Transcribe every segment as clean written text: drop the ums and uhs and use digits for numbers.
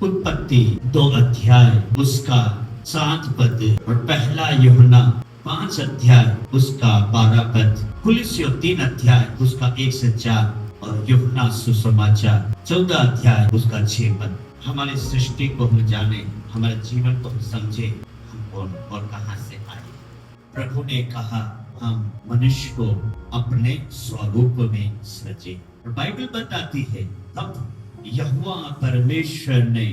उत्पत्ति 2 अध्याय उसका 7 पद और पहला यूहन्ना 5 अध्याय उसका 12 पद, कुलिस्सियों 3 अध्याय उसका 1 से 4 और यूहन्ना सुसमाचार 14 अध्याय उसका 6 पद। हमारी सृष्टि को हम जाने, हमारे जीवन को हम समझे, हम कौन और कहां से आए। प्रभु ने कहा हम मनुष्य को अपने स्वरूप में सृजे। और बाइबल बताती है तब यहोवा परमेश्वर ने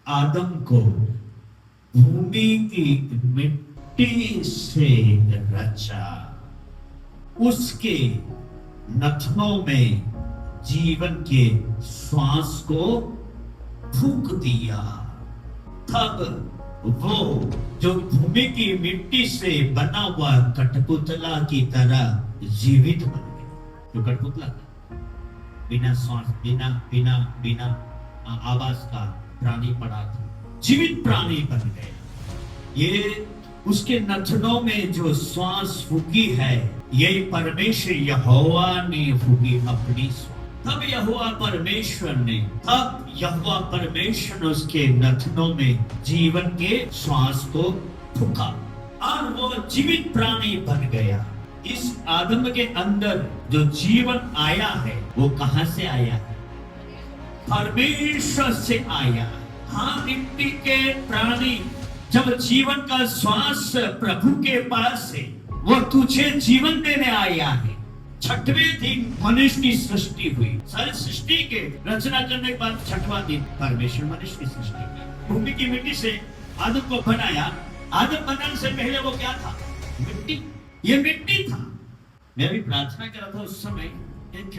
आदम को भूमि की मिट्टी से रचा, उसके नथनों में जीवन के श्वास को फूंक दिया। तब वो जो भूमि की मिट्टी से बना हुआ कठपुतला की तरह जीवित बन गया। जो कठपुतला था, बिना श्वास, बिना आवाज का प्राणी पड़ा था, जीवित प्राणी बन गया। ये उसके नथनों में जो श्वास फूकी है, यही परमेश्वर यहोवा ने फूकी अपनी श्वास। तब यहोवा परमेश्वर ने उसके नथनों में जीवन के श्वास को फूका और वो जीवित प्राणी बन गया। इस आदम के अंदर जो जीवन आया है वो कहां से आया है? परमेश्वर से आया। हाँ, मिट्टी के प्राणी जब जीवन का श्वास प्रभु के पास से वो तुझे जीवन देने आया है। 6वें दिन मनुष्य की सृष्टि हुई। सारी सृष्टि के रचना करने के बाद 6वां दिन परमेश्वर मनुष्य की सृष्टि की। भूमि की मिट्टी से आदम को बनाया। आदम बनाने से पहले वो क्या था? मिट्टी। ये मिट्टी था। मैं भी प्रार्थना कर रहा था उस समय, एक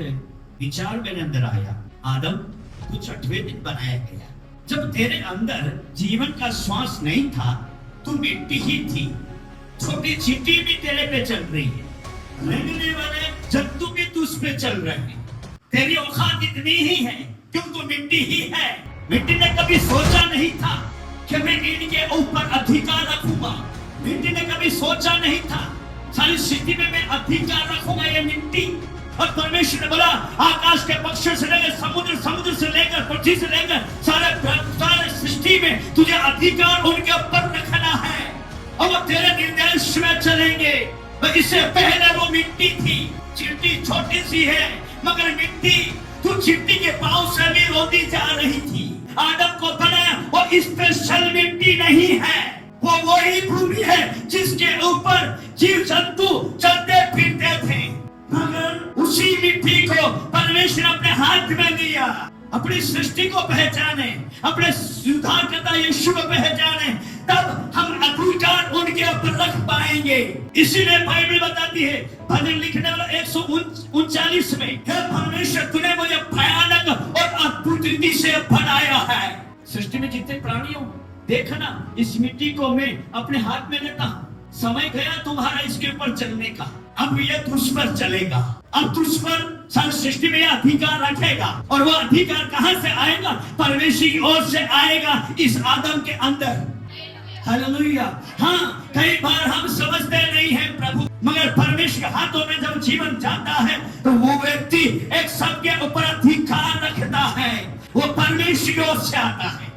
विचार मेरे अंदर आया, आदम तू 6वें दिन बनाया गया। जब तेरे अंदर जीवन का श्वास नहीं था, तू मिट्टी ही थी। छोटी चींटी भी तेरे पे चल रही है, रेंगने वाले जंतु भी तुझ पे चल रहे हैं। तेरी औकात इतनी ही है क्यों तू मिट्टी ही है। मिट्टी ने कभी सोचा नहीं था कि मैं इनके ऊपर अधिकार रखूंगा। मिट्टी ने कभी सोचा नहीं था सारी सृष्टि में मैं अधिकार रखूंगा। ये मिट्टी और परमेश्वर ने बोला आकाश के पक्षियों से लेकर समुद्र से लेकर पृथ्वी से लेकर सारे सृष्टि में तुझे अधिकार उनके ऊपर रखना है और वो तेरे निर्देश में चलेंगे। इससे पहले वो मिट्टी थी, चिट्टी छोटी सी है मगर मिट्टी, तू चिट्टी के पांव से भी रोती जा रही थी। आदम को बनाया वो स्पेशल मिट्टी नहीं है, वो वही भूमि है जिसके ऊपर जीव जंतु चलते फिरते थे। मगर उसी मिट्टी को परमेश्वर अपने हाथ में दिया। अपनी सृष्टि को पहचाने, अपने सुधारकर्ता यीशु को पहचाने, तब हम अधिकार उनके ऊपर रख पाएंगे। इसीलिए बाइबल बताती है, भजन लिखने वाला 139 में, हे परमेश्वर तूने मुझे भयानक और अद्भुत रीति से बनाया है। सृष्टि में जितने प्राणी हो, देखना इस मिट्टी को मैं अपने हाथ में लेता हूं। समय गया तुम्हारा इसके ऊपर चलने का, अब ये तुझ पर चलेगा। अब तुझ पर सारी सृष्टि में अधिकार रखेगा और वो अधिकार कहां से आएगा? परमेश्वर की ओर से आएगा, इस आदम के अंदर। हालेलुया। हाँ, कई बार हम समझते नहीं है प्रभु, मगर परमेश्वर के हाथों में जब जीवन जाता है तो वो व्यक्ति एक सबके ऊपर अधिकार रखता है। वो परमेश्वर की ओर से आता है।